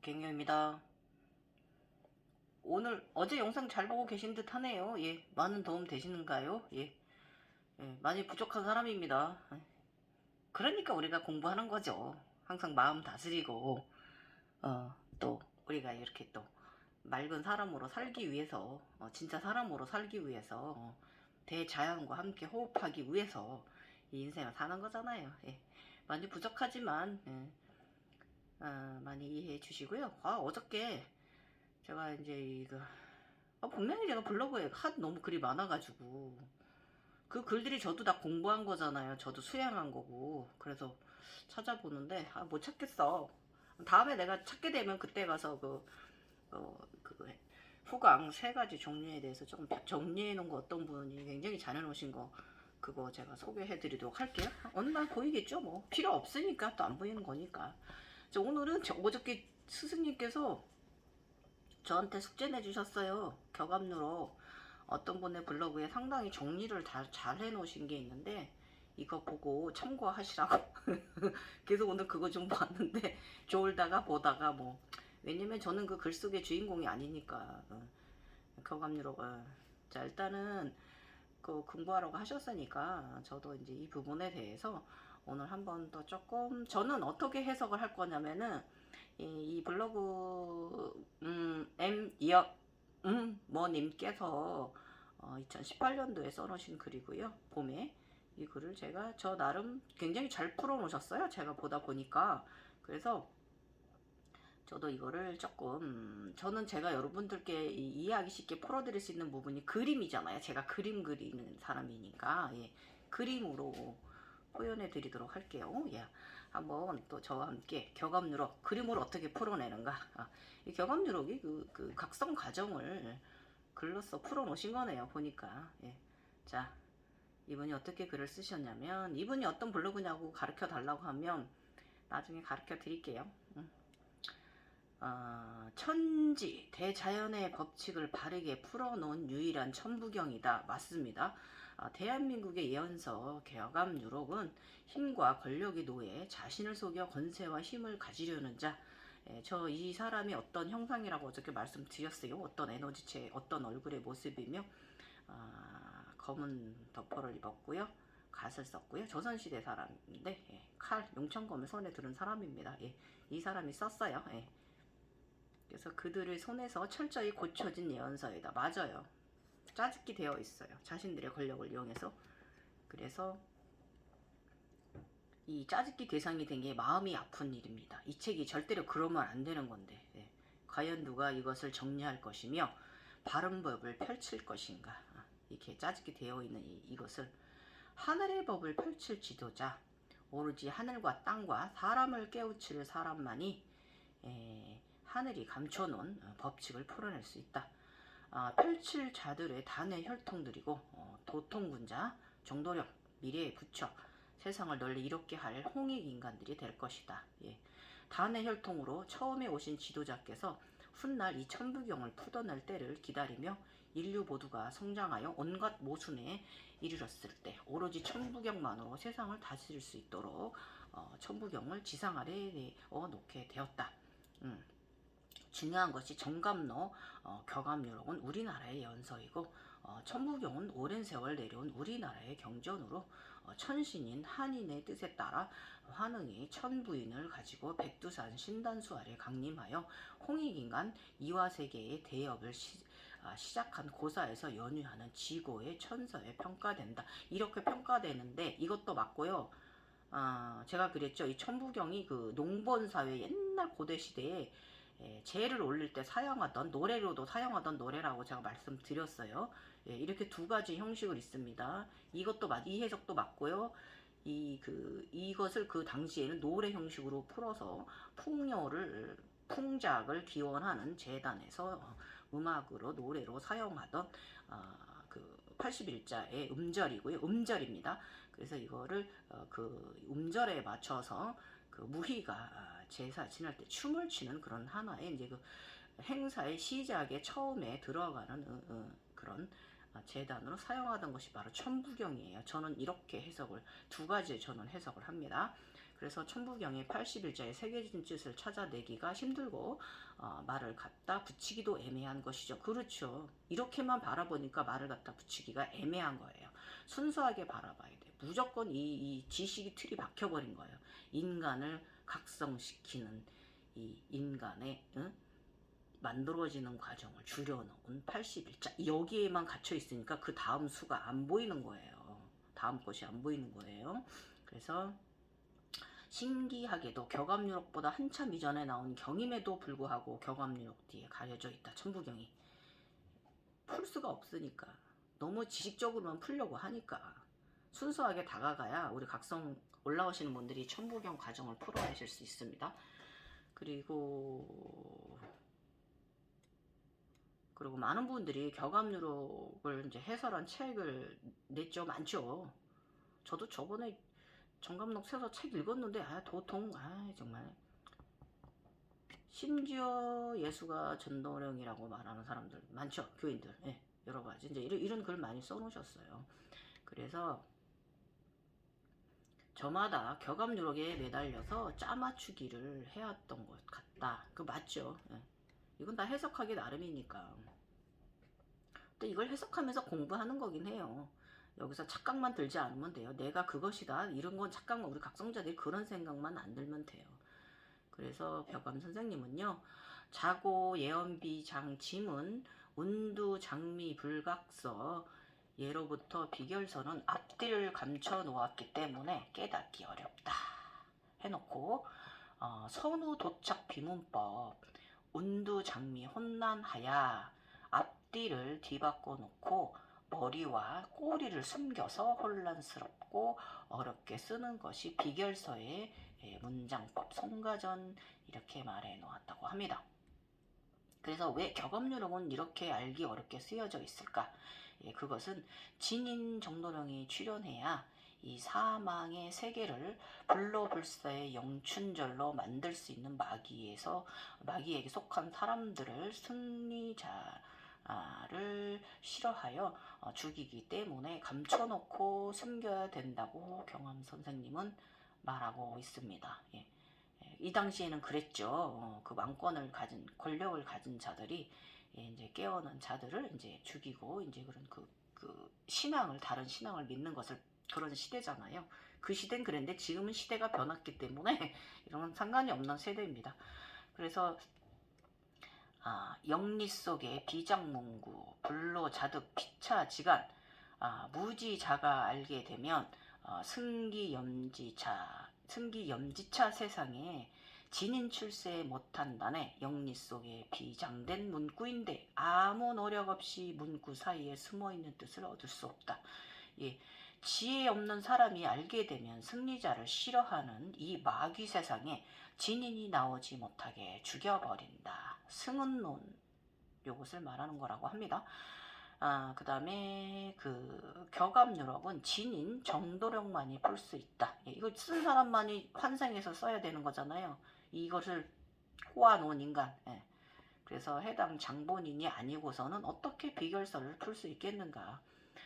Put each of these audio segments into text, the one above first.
갱요입니다. 오늘 어제 영상 잘 보고 계신 듯 하네요. 예, 많은 도움 되시는가요? 예, 많이 부족한 사람입니다. 그러니까 우리가 공부하는 거죠. 항상 마음 다스리고, 또 우리가 이렇게 또 맑은 사람으로 살기 위해서, 진짜 사람으로 살기 위해서, 대자연과 함께 호흡하기 위해서 이 인생을 사는 거잖아요. 예, 많이 부족하지만, 많이 이해해 주시고요. 어저께 제가 이제 이거 분명히 제가 블로그에 하도 너무 글이 많아가지고 그 글들이 저도 다 공부한 거잖아요. 저도 수양한 거고. 그래서 찾아보는데 못 찾겠어. 다음에 내가 찾게 되면 그때 가서 그 후광 세 가지 종류에 대해서 조금 정리해 놓은 거 어떤 분이 굉장히 잘해 놓으신 거 그거 제가 소개해 드리도록 할게요. 어느 날 보이겠죠. 뭐 필요 없으니까 또 안 보이는 거니까. 오늘은 어저께 스승님께서 저한테 숙제 내주셨어요. 격압류로 어떤 분의 블로그에 상당히 정리를 잘 해놓으신 게 있는데 이거 보고 참고하시라고 계속 오늘 그거 좀 봤는데 졸다가 보다가 뭐 왜냐면 저는 그 글 속의 주인공이 아니니까 격압류로 자 일단은 그 공부하라고 하셨으니까 저도 이제 이 부분에 대해서 오늘 한번 더 조금 저는 어떻게 해석을 할 거냐면은 이 블로그 뭐님께서 2018년도에 써놓으신 글이고요. 봄에 이 글을 제가 저 나름 굉장히 잘 풀어놓으셨어요. 제가 보다 보니까 그래서 저도 이거를 조금 저는 제가 여러분들께 이해하기 쉽게 풀어드릴 수 있는 부분이 그림이잖아요. 제가 그림 그리는 사람이니까 예, 그림으로 표현해 드리도록 할게요. 예, 한번 또 저와 함께 격압누락 그림으로 어떻게 풀어내는가. 이 격압누락이 그 각성 과정을 글로써 풀어놓으신 거네요. 보니까 예. 자 이분이 어떻게 글을 쓰셨냐면 이분이 어떤 블로그냐고 가르쳐 달라고 하면 나중에 가르쳐 드릴게요. 천지, 대자연의 법칙을 바르게 풀어놓은 유일한 천부경이다. 맞습니다. 대한민국의 예언서 개혁암 유록은 힘과 권력의 노예, 자신을 속여 권세와 힘을 가지려는 자, 저 이 사람이 어떤 형상이라고 어저께 말씀드렸어요. 어떤 에너지체, 어떤 얼굴의 모습이며 검은 덮어를 입었고요. 갓을 썼고요. 조선시대 사람인데 칼, 용천검을 손에 들은 사람입니다. 이 사람이 썼어요. 그래서 그들의 손에서 철저히 고쳐진 예언서이다. 맞아요. 짜집기 되어 있어요. 자신들의 권력을 이용해서. 그래서 이 짜집기 대상이 된 게 마음이 아픈 일입니다. 이 책이 절대로 그러면 안 되는 건데 과연 누가 이것을 정리할 것이며 바른 법을 펼칠 것인가. 이렇게 짜집기 되어 있는 이것을 하늘의 법을 펼칠 지도자 오로지 하늘과 땅과 사람을 깨우칠 사람만이 하늘이 감춰놓은 법칙을 풀어낼 수 있다. 펼칠 자들의 단의 혈통들이고 도통군자, 정도령, 미래의 부처, 세상을 널리 이롭게 할 홍익 인간들이 될 것이다. 단의 혈통으로 처음에 오신 지도자께서 훗날 이 천부경을 풀어낼 때를 기다리며 인류 모두가 성장하여 온갖 모순에 이르렀을 때 오로지 천부경만으로 세상을 다스릴 수 있도록 천부경을 지상 아래에 놓게 되었다. 중요한 것이 정감로, 격암유록은 우리나라의 연서이고 천부경은 오랜 세월 내려온 우리나라의 경전으로 천신인 한인의 뜻에 따라 환흥이 천부인을 가지고 백두산 신단수 아래 강림하여 홍익인간 이화세계의 대업을 시작한 고사에서 연유하는 지고의 천서에 평가된다. 이렇게 평가되는데 이것도 맞고요. 제가 그랬죠. 이 천부경이 그 농번사회 옛날 고대 시대에 제를 올릴 때 사용하던 노래로도 사용하던 노래라고 제가 말씀드렸어요. 이렇게 두 가지 형식을 있습니다. 이것도 이 해석도 맞고요. 이것을 그 당시에는 노래 형식으로 풀어서 풍작을 기원하는 재단에서 음악으로 노래로 사용하던 그 81자의 음절이고요. 음절입니다. 그래서 이거를 그 음절에 맞춰서 그 무희가 제사 지낼 때 춤을 추는 그런 하나의 이제 그 행사의 시작에 처음에 들어가는 그런 재단으로 사용하던 것이 바로 천부경이에요. 저는 이렇게 해석을 두 가지 저는 해석을 합니다. 그래서 천부경의 80일자의 새겨진 뜻을 찾아내기가 힘들고 말을 갖다 붙이기도 애매한 것이죠. 그렇죠. 이렇게만 바라보니까 말을 갖다 붙이기가 애매한 거예요. 순수하게 바라봐야 돼. 무조건 이 지식이 틀이 박혀버린 거예요. 인간을 각성시키는 이 인간의 만들어지는 과정을 줄여놓은 80일자 여기에만 갇혀 있으니까 그 다음 수가 안 보이는 거예요. 다음 것이 안 보이는 거예요. 그래서 신기하게도 격압유록보다 한참 이전에 나온 경임에도 불구하고 격압유록 뒤에 가려져 있다. 천부경이 풀 수가 없으니까 너무 지식적으로만 풀려고 하니까 순수하게 다가가야 우리 각성 올라오시는 분들이 천부경 과정을 풀어내실 수 있습니다. 그리고 많은 분들이 격압유록을 이제 해설한 책을 냈죠. 많죠. 저도 저번에 정감록 세서 책 읽었는데 도통 정말 심지어 예수가 전도령이라고 말하는 사람들 많죠. 교인들 여러 가지 이제 이런 글 많이 써놓으셨어요. 그래서 저마다 격압유록에 매달려서 짜맞추기를 해왔던 것 같다. 그 맞죠. 이건 다 해석하기 나름이니까. 또 이걸 해석하면서 공부하는 거긴 해요. 여기서 착각만 들지 않으면 돼요. 내가 그것이다. 이런 건 착각만, 우리 각성자들이 그런 생각만 안 들면 돼요. 그래서 벽암 선생님은요. 자고 예언비 장지문 운두 장미 불각서 예로부터 비결서는 앞뒤를 감춰 놓았기 때문에 깨닫기 어렵다 해놓고 선우 도착 비문법 운두 장미 혼란하야 앞뒤를 뒤바꿔 놓고 머리와 꼬리를 숨겨서 혼란스럽고 어렵게 쓰는 것이 비결서의 문장법 송가전 이렇게 말해 놓았다고 합니다. 그래서 왜 격압유록은 이렇게 알기 어렵게 쓰여져 있을까? 그것은 진인 정도령이 출연해야 이 사망의 세계를 불로불사의 영춘절로 만들 수 있는 마귀에게 속한 사람들을 승리자를 싫어하여 죽이기 때문에 감춰놓고 숨겨야 된다고 경암 선생님은 말하고 있습니다. 이 당시에는 그랬죠. 그 왕권을 가진 권력을 가진 자들이 이제 깨어난 자들을 이제 죽이고 이제 그런 그 신앙을 다른 신앙을 믿는 것을 그런 시대잖아요. 그 시대는 그랬는데 지금은 시대가 변했기 때문에 이런 건 상관이 없는 세대입니다. 그래서 영리 속의 비장문구, 불로자득, 피차지간, 무지자가 알게 되면 승기염지차 세상에 진인 출세 못한다네 영리 속에 비장된 문구인데 아무 노력 없이 문구 사이에 숨어있는 뜻을 얻을 수 없다. 지혜 없는 사람이 알게 되면 승리자를 싫어하는 이 마귀 세상에 진인이 나오지 못하게 죽여버린다. 승은론 요것을 말하는 거라고 합니다. 그 다음에 그 격압유록은 진인 정도령만이 풀 수 있다. 이거 쓴 사람만이 환생해서 써야 되는 거잖아요. 이것을 꼬아놓은 인간. 그래서 해당 장본인이 아니고서는 어떻게 비결서를 풀 수 있겠는가.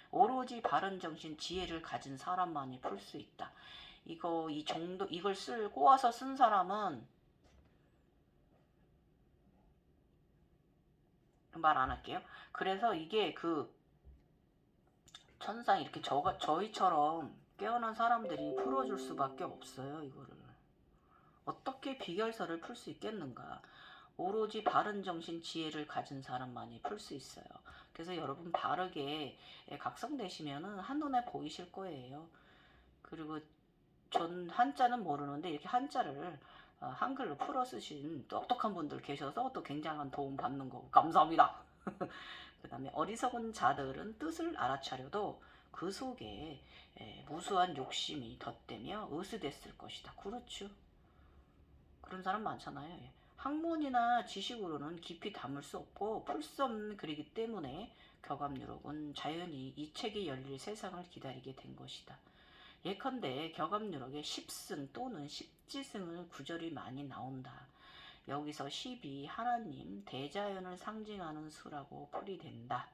오로지 바른 정신 지혜를 가진 사람만이 풀 수 있다. 이걸 꼬아서 쓴 사람은 말 안 할게요. 그래서 이게 천상 이렇게 저희처럼 깨어난 사람들이 풀어줄 수밖에 없어요. 이거를 어떻게 비결서를 풀 수 있겠는가. 오로지 바른 정신 지혜를 가진 사람만이 풀 수 있어요. 그래서 여러분 바르게 각성되시면은 한눈에 보이실 거예요. 그리고 전 한자는 모르는데 이렇게 한자를 한글로 풀어 쓰신 똑똑한 분들 계셔서 또 굉장한 도움 받는 거 감사합니다. 그 다음에 어리석은 자들은 뜻을 알아차려도 그 속에 무수한 욕심이 덧대며 으스댔을 것이다. 그렇죠. 그런 사람 많잖아요. 학문이나 지식으로는 깊이 담을 수 없고 풀 수 없는 글이기 때문에 격압유록은 자연히 이 책이 열릴 세상을 기다리게 된 것이다. 예컨대 격압유록에 10승 또는 10지승을 구절이 많이 나온다. 여기서 10이 하나님 대자연을 상징하는 수라고 풀이된다.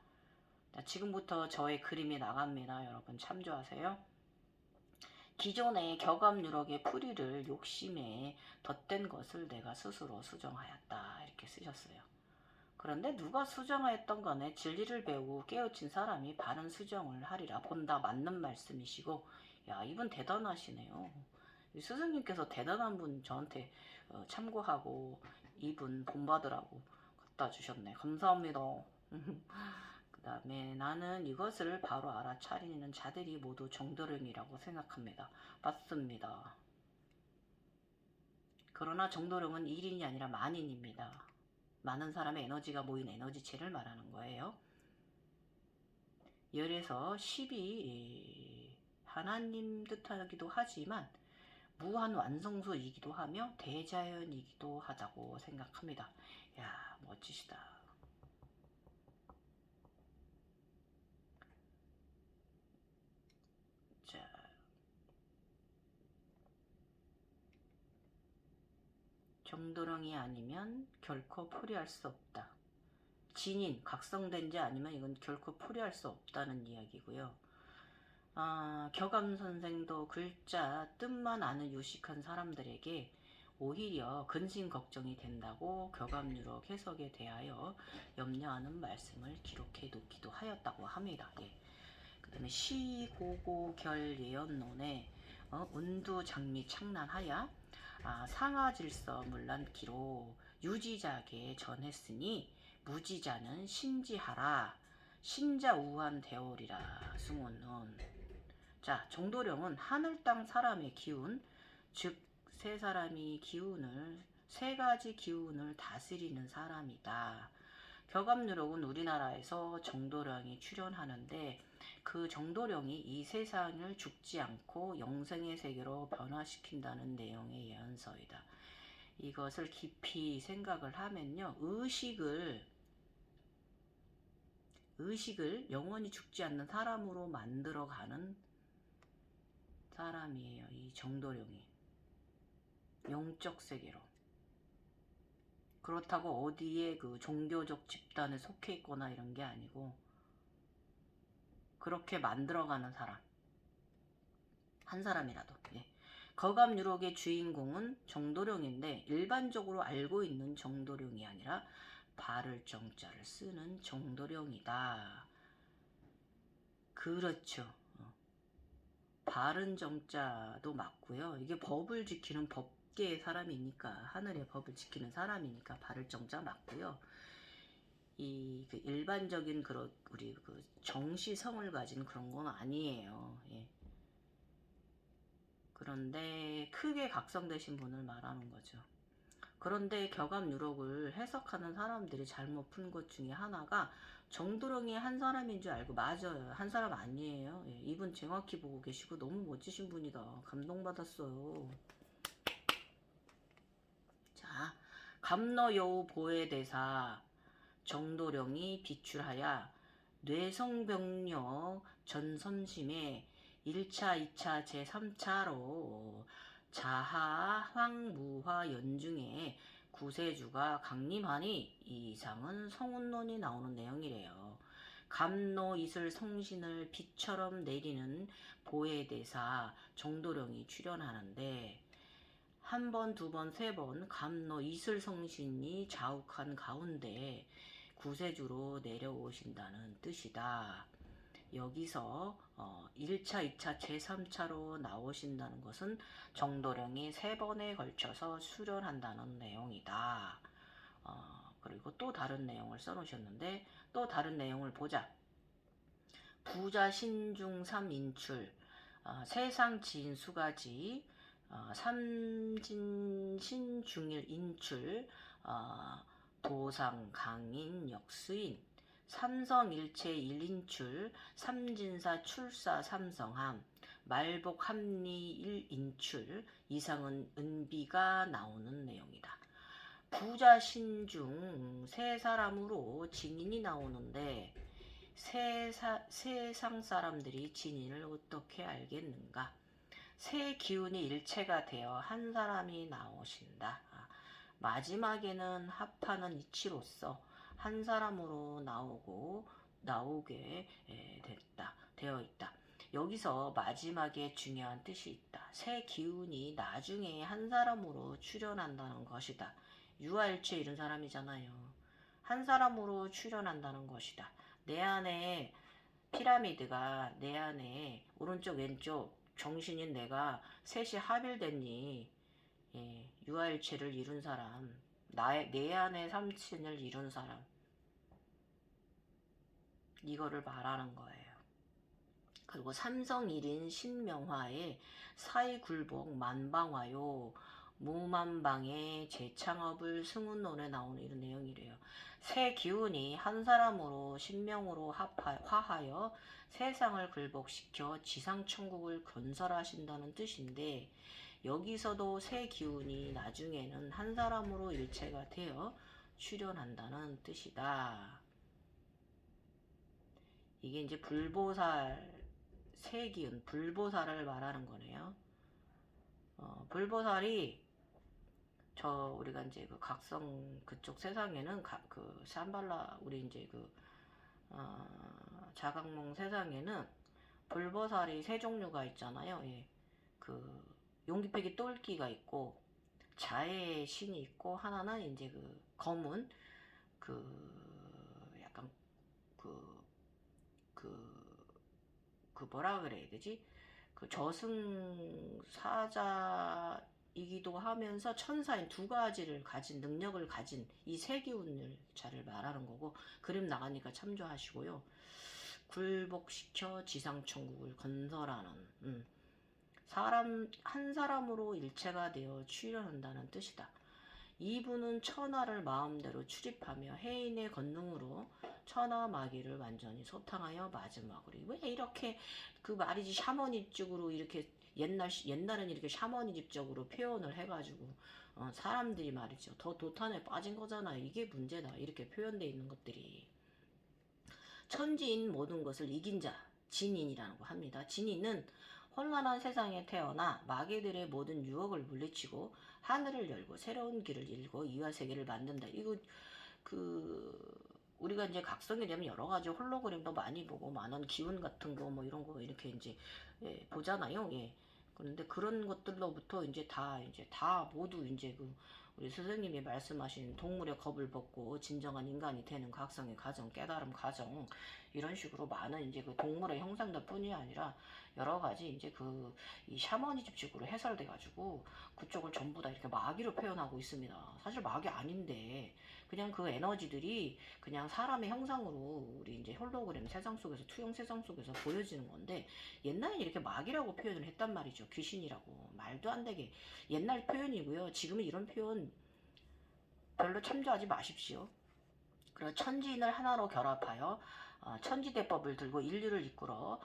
지금부터 저의 그림이 나갑니다. 여러분 참조하세요. 기존의 격압누럭의 풀이를 욕심에 덧댄 것을 내가 스스로 수정하였다. 이렇게 쓰셨어요. 그런데 누가 수정하였던 간에 진리를 배우고 깨우친 사람이 바른 수정을 하리라 본다. 맞는 말씀이시고, 야, 이분 대단하시네요. 스승님께서 대단한 분 저한테 참고하고 이분 본받으라고 갖다 주셨네. 감사합니다. 그 다음에 나는 이것을 바로 알아차리는 자들이 모두 정도령이라고 생각합니다. 맞습니다. 그러나 정도령은 1인이 아니라 만인입니다. 많은 사람의 에너지가 모인 에너지체를 말하는 거예요. 열에서 10이 하나님 뜻하기도 하지만 무한 완성소이기도 하며 대자연이기도 하다고 생각합니다. 야, 멋지시다. 자, 정도령이 아니면 결코 풀이할 수 없다. 진인, 각성된 자 아니면 이건 결코 풀이할 수 없다는 이야기고요. 격암 선생도 글자 뜻만 아는 유식한 사람들에게 오히려 근심 걱정이 된다고 격암유력 해석에 대하여 염려하는 말씀을 기록해 놓기도 하였다고 합니다. 예. 그 다음에 시고고결 예언론에 운두장미 창난하야 상하질서 물란기로 유지자에게 전했으니 무지자는 신지하라 신자우한 대오리라 승원론. 자, 정도령은 하늘 땅 사람의 기운, 즉 세 사람이 기운을 세 가지 기운을 다스리는 사람이다. 격압누력은 우리나라에서 정도령이 출연하는데 그 정도령이 이 세상을 죽지 않고 영생의 세계로 변화시킨다는 내용의 예언서이다. 이것을 깊이 생각을 하면요, 의식을 영원히 죽지 않는 사람으로 만들어가는 사람이에요. 이 정도령이 영적 세계로. 그렇다고 어디에 그 종교적 집단에 속해 있거나 이런 게 아니고 그렇게 만들어가는 사람 한 사람이라도. 예. 거감유록의 주인공은 정도령인데 일반적으로 알고 있는 정도령이 아니라 발을 정자를 쓰는 정도령이다. 그렇죠. 바른 정자도 맞고요. 이게 법을 지키는 법계의 사람이니까 하늘의 법을 지키는 사람이니까 바를 정자 맞고요. 이 그 일반적인 그런 우리 그 정시성을 가진 그런 건 아니에요. 예. 그런데 크게 각성되신 분을 말하는 거죠. 그런데 격압유록을 해석하는 사람들이 잘못 푼 것 중에 하나가 정도령이 한 사람인 줄 알고 맞아요. 한 사람 아니에요. 예, 이분 정확히 보고 계시고 너무 멋지신 분이다. 감동받았어요. 자, 감너여우 보혜대사 정도령이 비출하여 뇌성병력 전선심에 1차, 2차, 제3차로 자하, 황무화 연중에 구세주가 강림하니 이 이상은 성운론이 나오는 내용이래요. 감노 이슬 성신을 비처럼 내리는 보혜대사 정도령이 출연하는데 한 번, 두 번, 세 번 감노 이슬 성신이 자욱한 가운데 구세주로 내려오신다는 뜻이다. 여기서 1차, 2차, 제3차로 나오신다는 것은 정도령이 3번에 걸쳐서 수련한다는 내용이다. 그리고 또 다른 내용을 써놓으셨는데 또 다른 내용을 보자. 부자 신중 삼인출 세상 지인 수가지 삼진 신중일 인출 도상 강인 역수인 삼성일체 일인출 삼진사 출사 삼성함 말복 합리 일인출 이상은 은비가 나오는 내용이다. 부자 신중 세 사람으로 진인이 나오는데 세상 사람들이 진인을 어떻게 알겠는가? 세 기운이 일체가 되어 한 사람이 나오신다. 마지막에는 합하는 이치로서 한 사람으로 나오게 되어 있다. 여기서 마지막에 중요한 뜻이 있다. 새 기운이 나중에 한 사람으로 출현한다는 것이다. 유아일체 이런 사람이잖아요. 한 사람으로 출현한다는 것이다. 내 안에 피라미드가 내 안에 오른쪽 왼쪽 정신인 내가 셋이 합일됐니? 예, 유아일체를 이룬 사람, 내 안의 삼신을 이룬 사람, 이거를 말하는 거예요. 그리고 삼성일인 신명화의 사이굴복 만방화요 무만방의 재창업을 승운론에 나오는 이런 내용이래요. 새 기운이 한 사람으로 신명으로 화하여 세상을 굴복시켜 지상천국을 건설하신다는 뜻인데, 여기서도 새 기운이 나중에는 한 사람으로 일체가 되어 출현한다는 뜻이다. 이게 이제 불보살 세기운 불보살을 말하는 거네요. 불보살이 우리가 이제 그 각성 그쪽 세상에는 그 샴발라 우리 이제 그 자각몽 세상에는 불보살이 세 종류가 있잖아요. 예. 그 용기패기 똘끼가 있고 자애의 신이 있고, 하나는 이제 그 검은 그 약간 그 뭐라 그래야 되지? 그 저승사자이기도 하면서 천사인 두 가지를 가진 능력을 가진 이 세 기운을 자를 말하는 거고, 그림 나가니까 참조하시고요. 굴복시켜 지상천국을 건설하는 사람 한 사람으로 일체가 되어 출현한다는 뜻이다. 이분은 천하를 마음대로 출입하며 해인의 권능으로 천하 마귀를 완전히 소탕하여 마지막으로, 왜 이렇게 그 말이지 샤머니즘으로 이렇게 옛날은 이렇게 샤머니즘적으로 표현을 해가지고 사람들이 말이죠 더 도탄에 빠진 거잖아요. 이게 문제다. 이렇게 표현되어 있는 것들이. 천지인 모든 것을 이긴 자 진인이라고 합니다. 진인은 혼란한 세상에 태어나 마귀들의 모든 유혹을 물리치고 하늘을 열고 새로운 길을 일고 이화 세계를 만든다. 이거 우리가 이제 각성이 되면 여러 가지 홀로그램도 많이 보고 많은 기운 같은 거 뭐 이런 거 이렇게 이제 보잖아요. 예. 그런데 그런 것들로부터 이제 다 모두 이제 우리 스승님이 말씀하신 동물의 겁을 벗고 진정한 인간이 되는 각성의 과정, 깨달음 과정, 이런 식으로 많은 이제 그 동물의 형상들 뿐이 아니라 여러 가지 이제 이 샤머니즘 식으로 해설돼 가지고 그쪽을 전부 다 이렇게 마귀로 표현하고 있습니다. 사실 마귀 아닌데 그냥 그 에너지들이 그냥 사람의 형상으로 우리 이제 홀로그램 세상 속에서, 투영 세상 속에서 보여지는 건데, 옛날에 이렇게 마귀라고 표현을 했단 말이죠. 귀신이라고. 말도 안 되게 옛날 표현이고요. 지금은 이런 표현 별로 참조하지 마십시오. 그리고 천지인을 하나로 결합하여 천지대법을 들고 인류를 이끌어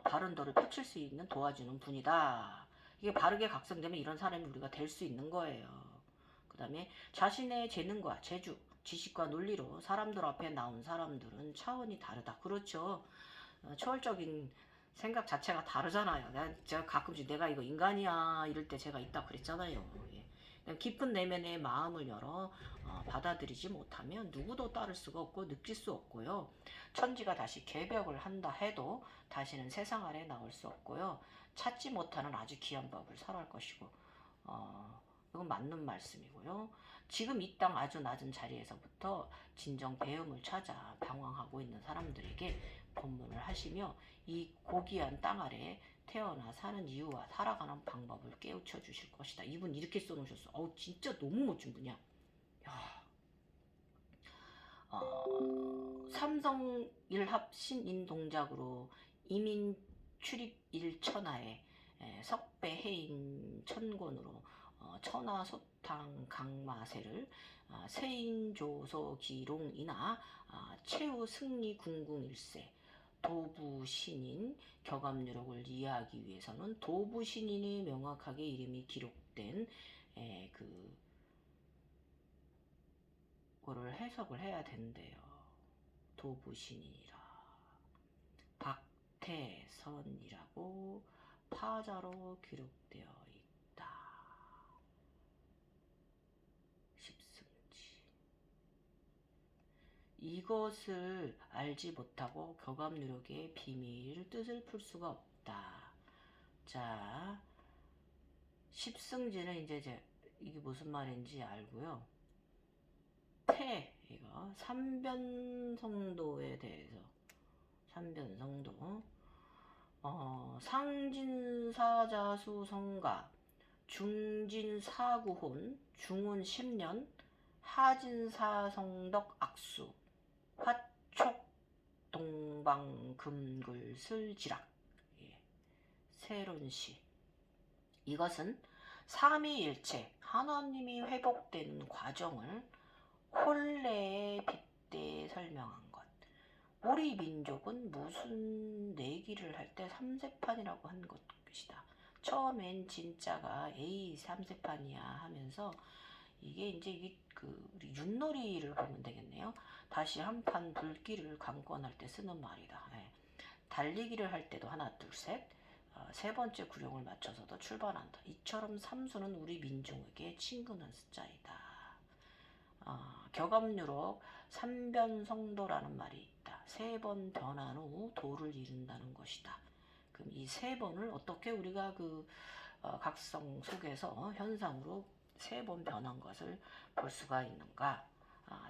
바른 도를 펼칠 수 있는 도와주는 분이다. 이게 바르게 각성되면 이런 사람이 우리가 될 수 있는 거예요. 그 다음에 자신의 재능과 재주, 지식과 논리로 사람들 앞에 나온 사람들은 차원이 다르다. 그렇죠. 초월적인 생각 자체가 다르잖아요. 제가 가끔씩 내가 이거 인간이야 이럴 때 제가 있다 그랬잖아요. 예. 깊은 내면의 마음을 열어 받아들이지 못하면 누구도 따를 수가 없고 느낄 수 없고요. 천지가 다시 개벽을 한다 해도 다시는 세상 아래 나올 수 없고요. 찾지 못하는 아주 귀한 법을 설할 것이고, 이건 맞는 말씀이고요. 지금 이 땅 아주 낮은 자리에서부터 진정 배움을 찾아 방황하고 있는 사람들에게 법문을 하시며 이 고귀한 땅 아래 태어나 사는 이유와 살아가는 방법을 깨우쳐 주실 것이다. 이분 이렇게 써놓으셨어. 진짜 너무 멋진 분이야. 야. 삼성일합 신인 동작으로 이민 출입 일천하에 석배해인 천권으로 천하소탕 강마세를 세인조소 기롱이나 최후 승리 궁궁일세 도부신인 격압누력을 이해하기 위해서는 도부신인이 명확하게 이름이 기록된 그거를 해석을 해야 된대요. 도부신이라 박태선이라고 파자로 기록되어 있다. 십승지. 이것을 알지 못하고 격압누력의 비밀 뜻을 풀 수가 없다. 자, 십승지는 이제 이게 무슨 말인지 알고요. 이거 삼변성도에 대해서 삼변성도 상진사자수성가 중진사구혼 중운10년 하진사성덕 악수 화촉 동방금글슬지락. 예. 세론시. 이것은 삼위일체 하나님이 회복되는 과정을 혼례에 빗대 설명한 것. 우리 민족은 무슨 내기를 할 때 삼세판이라고 한 것이다. 처음엔 진짜가 A 삼세판이야 하면서 이게 이제 우리 윷놀이를 보면 되겠네요. 다시 한 판 불길을 강권할 때 쓰는 말이다. 네. 달리기를 할 때도 하나 둘 셋. 세 번째 구령을 맞춰서도 출발한다. 이처럼 삼수는 우리 민족에게 친근한 숫자이다. 격암유록 삼변성도라는 말이 있다. 3번 변한 후 도를 이룬다는 것이다. 그럼 이 3번을 어떻게 우리가 각성 속에서 현상으로 3번 변한 것을 볼 수가 있는가?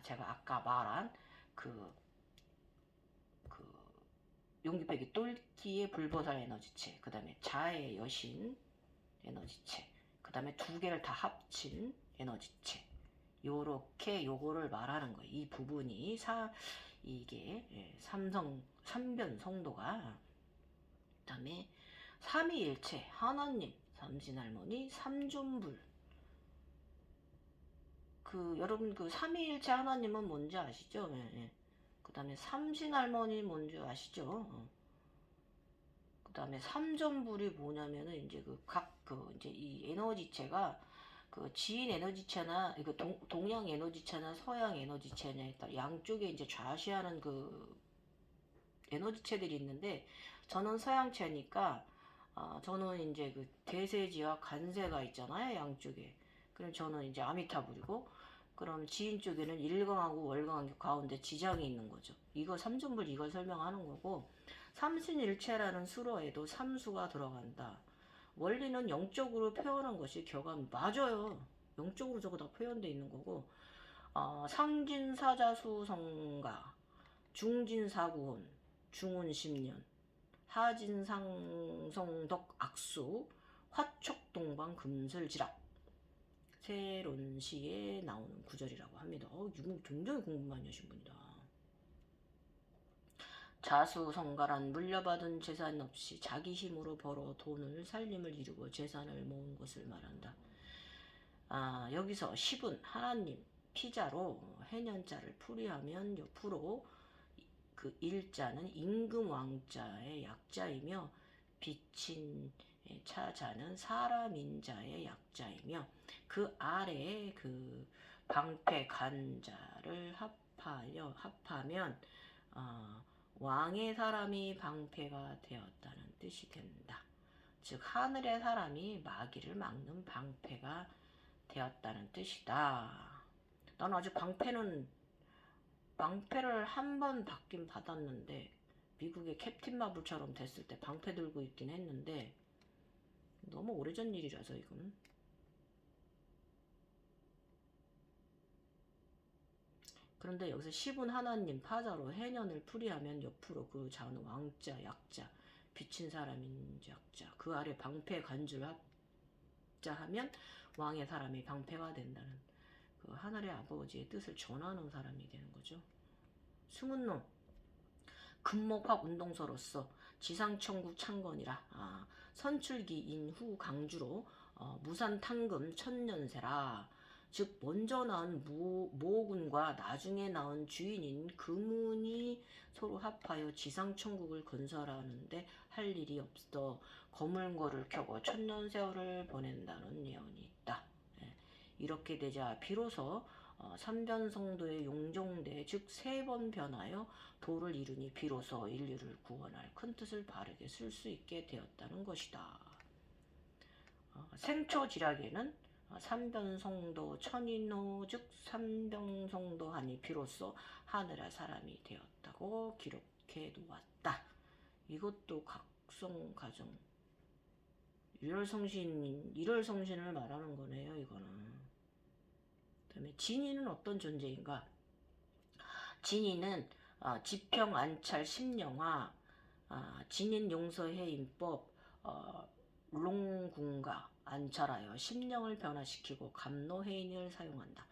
제가 아까 말한 용기빼기 똘끼의 불보살 에너지체, 그 다음에 자의 여신 에너지체, 그 다음에 2개를 다 합친 에너지체. 요렇게 요거를 말하는 거예요. 이 부분이 이게 삼변 성도가. 그 다음에 삼위일체 하나님, 삼신할머니, 삼존불. 여러분 삼위일체 하나님은 뭔지 아시죠? 예. 그 다음에 삼신할머니 뭔지 아시죠? 그 다음에 삼존불이 뭐냐면은 이제 이제 이 에너지체가 지인 에너지체나 동양 에너지체나 서양 에너지체냐에 따라 양쪽에 이제 좌시하는 에너지체들이 있는데, 저는 서양체니까 저는 이제 대세지와 간세가 있잖아요, 양쪽에. 그럼 저는 이제 아미타불이고, 그럼 지인 쪽에는 일광하고 월광하고 가운데 지장이 있는 거죠. 이거 삼존불 이걸 설명하는 거고, 삼신일체라는 수로에도 삼수가 들어간다. 원리는 영적으로 표현한 것이 격암 맞아요. 영적으로 저거 다 표현되어 있는 거고, 상진사자수성가 중진사구혼 중운10년 하진상성덕 악수 화촉동방 금슬지락. 세론시에 나오는 구절이라고 합니다. 이거 굉장히 공부 많이 하신 분이다. 자수성가란 물려받은 재산 없이 자기 힘으로 벌어 돈을 살림을 이루고 재산을 모은 것을 말한다. 여기서 10은 하나님 피자로 해년자를 풀이하면 옆으로 일자는 임금왕자의 약자이며 비친 차자는 사람인자의 약자이며 그 아래에 방패 간자를 합하면 왕의 사람이 방패가 되었다는 뜻이 된다. 즉 하늘의 사람이 마귀를 막는 방패가 되었다는 뜻이다. 나는 아직 방패를 한 번 받긴 받았는데, 미국의 캡틴 마블처럼 됐을 때 방패 들고 있긴 했는데 너무 오래전 일이라서 이거는. 그런데 여기서 10은 하나님 파자로 해년을 풀이하면 옆으로 자는 왕자 약자 비친 사람인 약자 그 아래 방패 간주를 합자하면 왕의 사람이 방패가 된다는 하늘의 아버지의 뜻을 전하는 사람이 되는 거죠. 승운론 금목학 운동서로서 지상천국 창건이라. 선출기 인후 강주로 무산탕금 천년세라. 즉 먼저 나온 모군과 나중에 나온 주인인 금운이 서로 합하여 지상천국을 건설하는데 할 일이 없어 거물거를 켜고 천년세월을 보낸다는 예언이 있다. 이렇게 되자 비로소 삼변성도의 용종대 즉 3번 변하여 도를 이루니 비로소 인류를 구원할 큰 뜻을 바르게 쓸 수 있게 되었다는 것이다. 생초지략에는 삼변성도 천인호 즉 삼변성도하니 비로소 하늘의 사람이 되었다고 기록해 놓았다. 이것도 각성 과정 일월성신을 말하는 거네요, 이거는. 그다음에 진인은 어떤 존재인가? 진인은 지평, 안찰, 심령화, 진인 용서해임법, 롱궁가, 안찰하여 심령을 변화시키고 감노해인을 사용한다.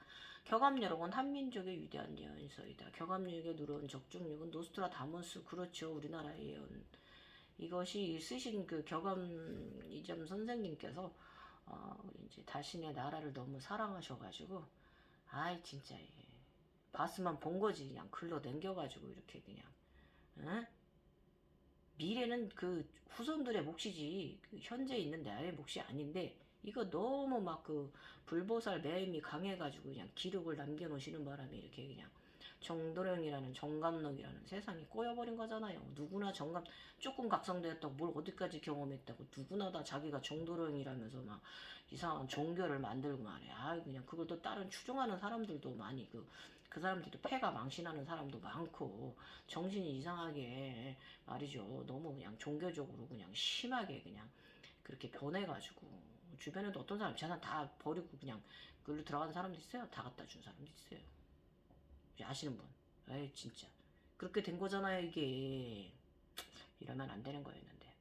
격압력은 한민족의 위대한 예언서이다. 격압력에 누르는 적중력은 노스트라다무스, 그렇죠, 우리나라의 예언. 이것이 쓰신 그 격암이점 선생님께서 이제 자신의 나라를 너무 사랑하셔가지고 아이 진짜 봤으면 본 거지 그냥 글로 남겨가지고 이렇게 그냥 응? 미래는 그 후손들의 몫이지 그 현재 있는 나의 몫이 아닌데 이거 너무 막 그 불보살 매임이 강해가지고 그냥 기록을 남겨놓으시는 바람에 이렇게 그냥 정도령이라는 정감록이라는 세상이 꼬여버린 거잖아요. 누구나 정감 조금 각성되었다고 뭘 어디까지 경험했다고 누구나 다 자기가 정도령이라면서 막 이상한 종교를 만들고 말이야. 아 그냥 그걸 또 다른 추종하는 사람들도 많이 그 사람들도 폐가 망신하는 사람도 많고 정신이 이상하게 말이죠. 너무 그냥 종교적으로 그냥 심하게 그냥 그렇게 변해가지고 주변에도 어떤 사람 재산 다 버리고 그냥 그걸로 들어가는 사람도 있어요. 다 갖다 준 사람도 있어요. 아시는 분. 에이 진짜 그렇게 된 거잖아요 이게. 이러면 안 되는 거였는데.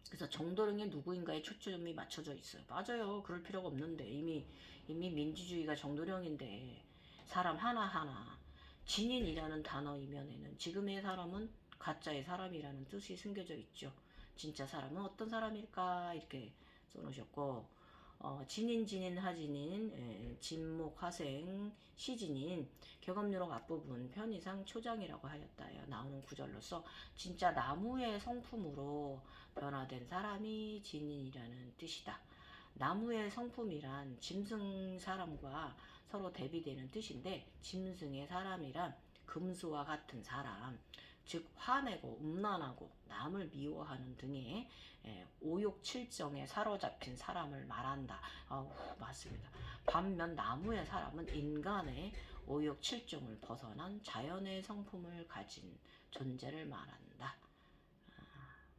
그래서 정도령이 누구인가에 초점이 맞춰져 있어요. 맞아요. 그럴 필요가 없는데 이미 민주주의가 정도령인데 사람 하나하나 진인이라는 단어 이면에는 지금의 사람은 가짜의 사람이라는 뜻이 숨겨져 있죠. 진짜 사람은 어떤 사람일까 이렇게 써놓으셨고 진인 하진인 진목 화생 시진인 격압유록 앞부분 편의상 초장이라고 하였다 나오는 구절로서 진짜 나무의 성품으로 변화된 사람이 진인이라는 뜻이다. 나무의 성품이란 짐승 사람과 서로 대비되는 뜻인데 짐승의 사람이란 금수와 같은 사람, 즉 화내고 음란하고 남을 미워하는 등의 오욕칠정에 사로잡힌 사람을 말한다. 맞습니다. 반면 나무의 사람은 인간의 오욕칠정을 벗어난 자연의 성품을 가진 존재를 말한다.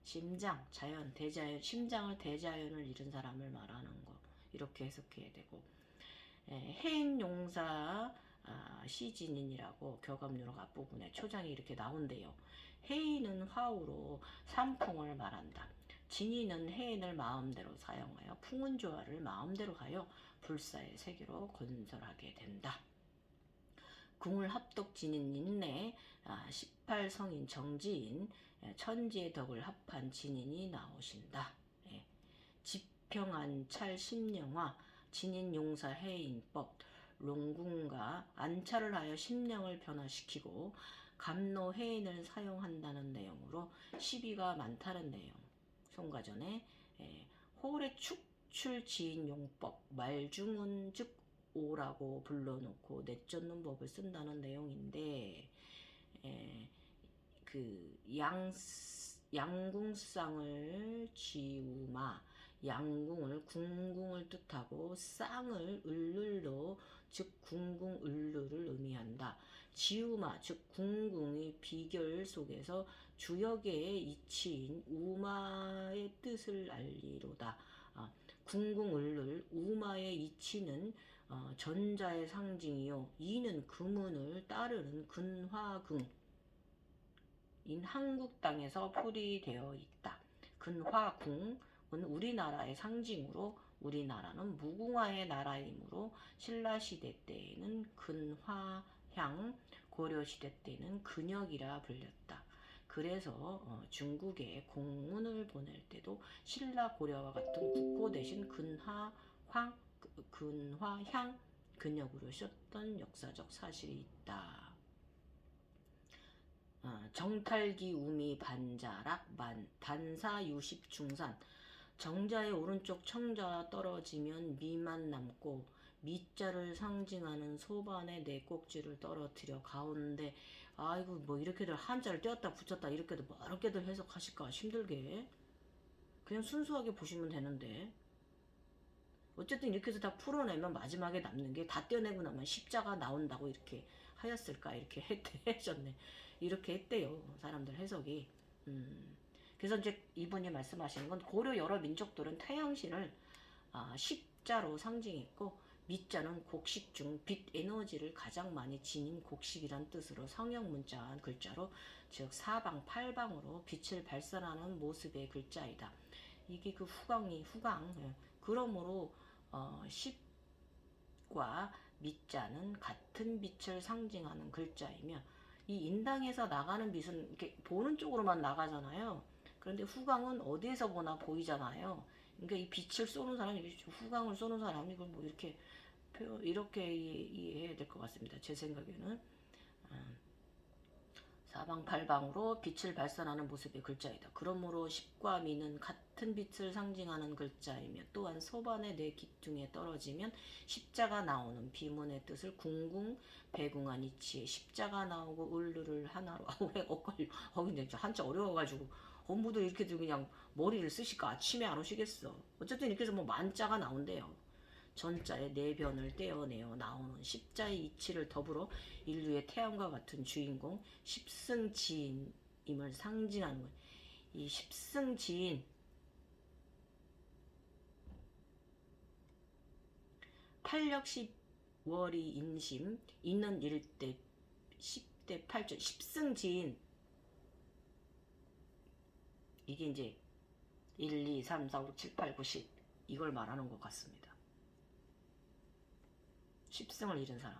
심장, 자연, 대자연, 심장을 대자연을 잃은 사람을 말하는 거 이렇게 해석해야 되고 해인용사 시진인이라고 격압유록 앞부분에 초장이 이렇게 나온대요. 해인은 화우로 삼풍을 말한다. 진인은 해인을 마음대로 사용하여 풍운조화를 마음대로 하여 불사의 세계로 건설하게 된다. 궁을 합독진인 인내 18성인 정지인 천지의 덕을 합한 진인이 나오신다. 지평안찰 심령화 진인용사 해인법 롱궁과 안찰을 하여 심령을 변화시키고 감노해인을 사용한다는 내용으로 시비가 많다는 내용. 송가전에 호래 축출지인용법 말중은 즉 오라고 불러놓고 내쫓는 법을 쓴다는 내용인데 그 양궁쌍을 지우마 양궁을 궁궁을 뜻하고 쌍을 을룰로 즉 궁궁을루를 의미한다. 지우마 즉 궁궁이 비결 속에서 주역의 이치인 우마의 뜻을 알리로다. 궁궁을룰 우마의 이치는 전자의 상징이요 이는 금운을 따르는 근화궁 인 한국 땅에서 풀이되어 있다. 근화궁은 우리나라의 상징으로 우리나라는 무궁화의 나라이므로 신라시대 때에는 근화향, 고려시대 때는 근역이라 불렸다. 그래서 중국에 공문을 보낼 때도 신라 고려와 같은 국호 대신 근화향 근역으로 썼던 역사적 사실이 있다. 정탈기 우미 반자락 반사 유십 중산 정자의 오른쪽 청자 떨어지면 미만 남고 미자를 상징하는 소반의 네 꼭지를 떨어뜨려 가운데 아이고 뭐 이렇게들 한자를 떼었다 붙였다 이렇게들 뭐 어렵게들 해석하실까 힘들게 그냥 순수하게 보시면 되는데 어쨌든 이렇게 해서 다 풀어내면 마지막에 남는 게 다 떼어내고 나면 십자가 나온다고 이렇게 하였을까 이렇게 하셨네. 이렇게 했대요 사람들 해석이. 그래서 이제 이분이 말씀하시는 건 고려 여러 민족들은 태양신을 십자로 상징했고 미자는 곡식 중 빛 에너지를 가장 많이 지닌 곡식이란 뜻으로 성형 문자한 글자로 즉 사방팔방으로 빛을 발산하는 모습의 글자이다. 이게 그 후광. 그러므로 십과 미자는 같은 빛을 상징하는 글자이며 이 인당에서 나가는 빛은 이렇게 보는 쪽으로만 나가잖아요. 그런데 후광은 어디에서 보나 보이잖아요. 그러니까 이 빛을 쏘는 사람이 후광을 쏘는 사람이 이걸 뭐 이렇게 이해해야 될 것 같습니다. 제 생각에는 사방팔방으로 빛을 발산하는 모습의 글자이다. 그러므로 십과 미는 같은 빛을 상징하는 글자이며 또한 소반의 네 기둥에 떨어지면 십자가 나오는 비문의 뜻을 궁궁 배궁한 이치에 십자가 나오고 을루를 하나로 왜 엇갈려? 근데 한자 어려워가지고 업무도 이렇게 그냥 머리를 쓰실까? 아침에 안 오시겠어. 어쨌든 이렇게 해서 뭐 만자가 나온대요. 전자의 네 변을 떼어내어 나오는 십자의 이치를 더불어 인류의 태양과 같은 주인공 십승지인임을 상징하는 거예요. 이 십승지인 8력 10월이 인심 있는 일대 10대 8조 십승지인 이게 이제 1, 2, 3, 4, 5, 7, 8, 9, 10 이걸 말하는 것 같습니다. 십승을 잃은 사람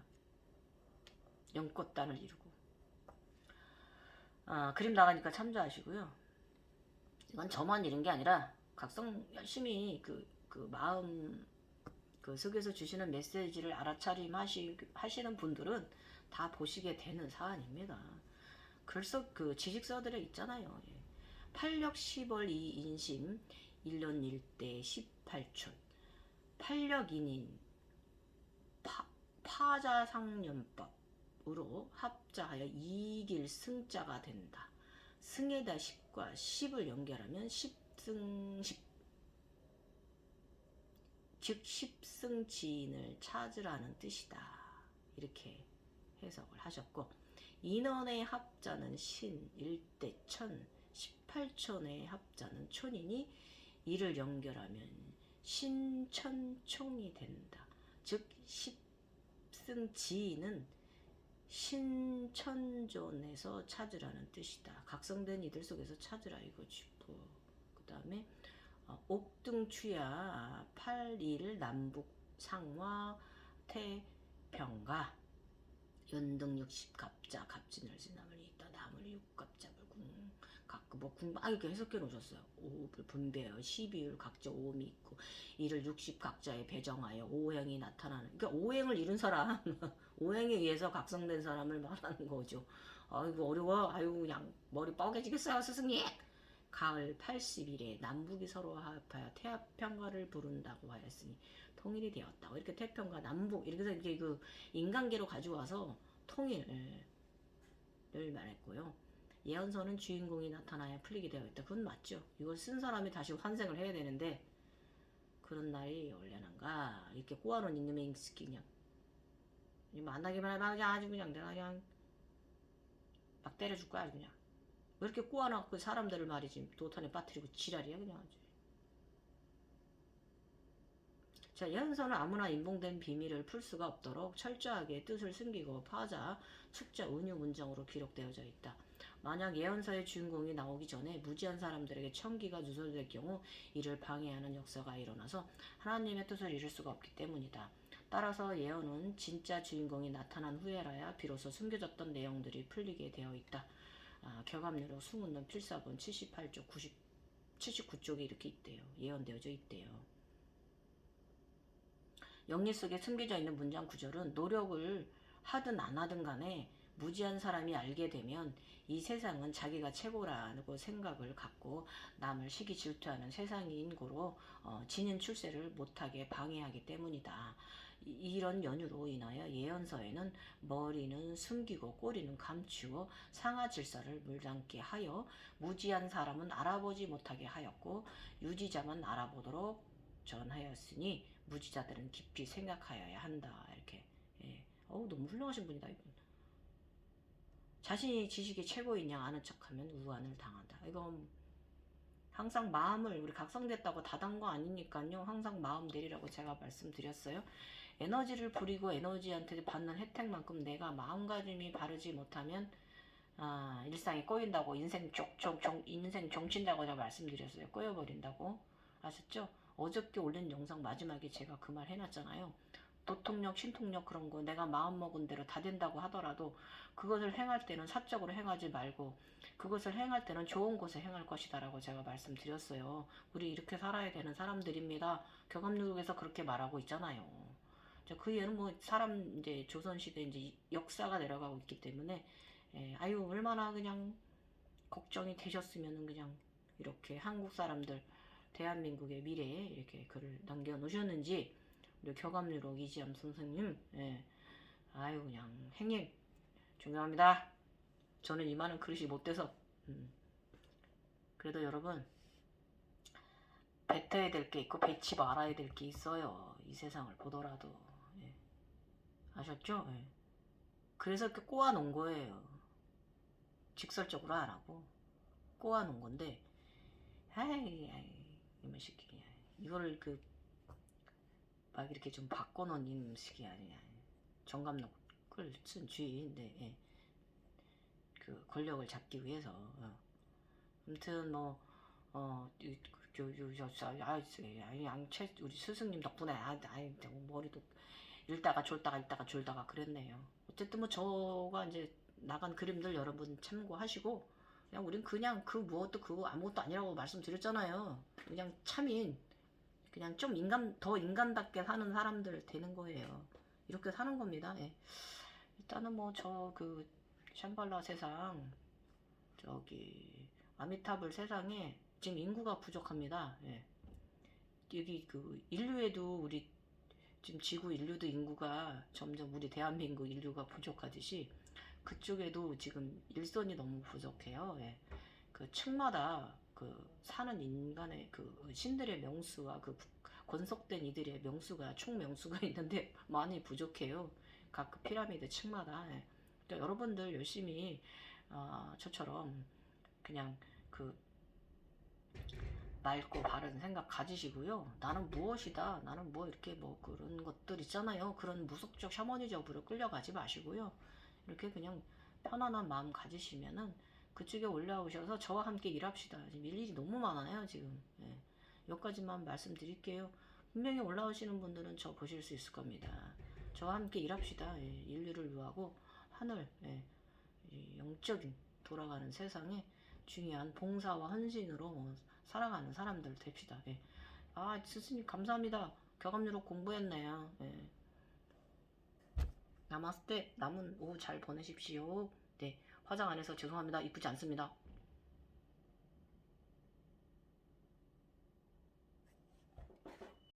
연꽃단을 이루고 그림 나가니까 참조하시고요. 이건 저만 잃은 게 아니라 각성 열심히 그 마음 그 속에서 주시는 메시지를 알아차림하시는 분들은 다 보시게 되는 사안입니다. 글써 그 지식서들에 있잖아요. 8력 10월 2 인심 1년 1대 18촌 8력인인 파자상련법으로 합자하여 이길 승자가 된다. 승에다 10과 10을 연결하면 10승10 즉 10승지인을 찾으라는 뜻이다. 이렇게 해석을 하셨고 인원의 합자는 신, 일대 천, 18촌의 합자는 촌이니 이를 연결하면 신천총이 된다. 즉 10승지인은 신천존에서 찾으라는 뜻이다. 각성된 이들 속에서 찾으라 이거지. 그 다음에 옥등추야 8일 남북 상화 태평가 연등 60갑자 갑진을 지나물 있다 나물 6갑자 불궁 각그 뭐 궁방 이렇게 해석해 놓으셨어요. 5을 분배하여 12율 각자 5음이 있고 이를 60각자에 배정하여 오행이 나타나는 그러니까 오행을 이룬 사람 오행에 의해서 각성된 사람을 말하는 거죠. 아이고 어려워. 아유 그냥 머리 뻐개지겠어요 스승님. 가을 80일에 남북이 서로 합하여 태평가를 부른다고 하였으니 통일이 되었다. 이렇게 태평가 남북 이렇게 해서 이게 그 인간계로 가져와서 통일을 말했고요. 예언서는 주인공이 나타나야 풀리게 되어 있다. 그건 맞죠. 이걸 쓴 사람이 다시 환생을 해야 되는데 그런 날이 올려는가 이렇게 꼬아놓은 이놈의 인스키 그냥 만나기만 해봐 그냥 아주 그냥 내가 그냥 막 때려줄 거야 아주 그냥 왜 이렇게 꼬아놓고 사람들을 말이지 도탄에 빠뜨리고 지랄이야 그냥 아주. 자, 예언서는 아무나 인봉된 비밀을 풀 수가 없도록 철저하게 뜻을 숨기고 파자, 축자, 은유 문장으로 기록되어져 있다. 만약 예언서의 주인공이 나오기 전에 무지한 사람들에게 천기가 누설될 경우 이를 방해하는 역사가 일어나서 하나님의 뜻을 이룰 수가 없기 때문이다. 따라서 예언은 진짜 주인공이 나타난 후에라야 비로소 숨겨졌던 내용들이 풀리게 되어 있다. 결과문으로 수문론 필사본 78쪽 79쪽에 이렇게 있대요. 예언되어져 있대요. 영리 속에 숨겨져 있는 문장 구절은 노력을 하든 안 하든 간에 무지한 사람이 알게 되면 이 세상은 자기가 최고라고 생각을 갖고 남을 시기 질투하는 세상인 고로 진인 출세를 못하게 방해하기 때문이다. 이런 연유로 인하여 예언서에는 머리는 숨기고 꼬리는 감추어 상하 질서를 물담게 하여 무지한 사람은 알아보지 못하게 하였고 유지자만 알아보도록 전하였으니 무지자들은 깊이 생각하여야 한다. 이렇게. 너무 훌륭하신 분이다 이분. 자신이 지식이 최고인 양 아는 척하면 우한을 당한다. 이건 항상 마음을 우리 각성됐다고 다단 거 아니니까요. 항상 마음 내리라고 제가 말씀드렸어요. 에너지를 부리고 에너지한테 받는 혜택만큼 내가 마음가짐이 바르지 못하면 일상이 꼬인다고 인생 인생 종친다고 제가 말씀드렸어요. 꼬여버린다고 아셨죠? 어저께 올린 영상 마지막에 제가 그 말 해놨잖아요. 도통력, 신통력 그런 거 내가 마음먹은 대로 다 된다고 하더라도 그것을 행할 때는 사적으로 행하지 말고 그것을 행할 때는 좋은 곳에 행할 것이다 라고 제가 말씀드렸어요. 우리 이렇게 살아야 되는 사람들입니다. 교감유독에서 그렇게 말하고 있잖아요. 그 얘는 뭐 사람 이제 조선시대 이제 역사가 내려가고 있기 때문에 아유 얼마나 그냥 걱정이 되셨으면 그냥 이렇게 한국 사람들 대한민국의 미래에 이렇게 글을 남겨놓으셨는지 우리 교감유록 이지암 선생님 아유 그냥 행님 존경합니다. 저는 이만한 그릇이 못 돼서 그래도 여러분 뱉어야 될 게 있고 뱉지 말아야 될 게 있어요. 이 세상을 보더라도 아셨죠? 그래서 이렇게 꼬아놓은 거예요. 직설적으로 안 하고 꼬아놓은 건데 아이 이놈의 새끼 이거를 막 이렇게 좀 바꿔놓은 이놈의 새끼 아니냐. 정감록을 쓴 주의인데 그 권력을 잡기 위해서 아무튼 뭐 우리 스승님 덕분에 머리도 읽다가 졸다가 그랬네요. 어쨌든 뭐 저가 이제 나간 그림들 여러분 참고하시고 그냥 우린 그냥 그 무엇도 그거 아무것도 아니라고 말씀드렸잖아요. 그냥 참인 그냥 좀 더 인간답게 사는 사람들 되는 거예요. 이렇게 사는 겁니다. 일단은 뭐 저 그 샴발라 세상 저기 아미타불 세상에 지금 인구가 부족합니다. 여기 그 인류에도 우리 지금 지구 인류도 인구가 점점 우리 대한민국 인류가 부족하듯이 그쪽에도 지금 일손이 너무 부족해요. 그 층마다 그 사는 인간의 그 신들의 명수와 그 권속된 이들의 명수가 총 명수가 있는데 많이 부족해요. 각 그 피라미드 층마다. 그러니까 여러분들 열심히 저처럼 그냥 그 맑고 바른 생각 가지시고요. 나는 무엇이다. 나는 뭐 이렇게 뭐 그런 것들 있잖아요. 그런 무속적 샤머니즘으로 끌려가지 마시고요. 이렇게 그냥 편안한 마음 가지시면은 그쪽에 올라오셔서 저와 함께 일합시다. 지금 일일이 너무 많아요. 지금 여기까지만 말씀드릴게요. 분명히 올라오시는 분들은 저 보실 수 있을 겁니다. 저와 함께 일합시다. 인류를 위하고 하늘 영적인 돌아가는 세상에 중요한 봉사와 헌신으로 살아가는 사람들 됩시다. 스승님 감사합니다. 교감유록 공부했네요. 나마스테 남은 오후 잘 보내십시오. 화장 안 해서 죄송합니다. 이쁘지 않습니다.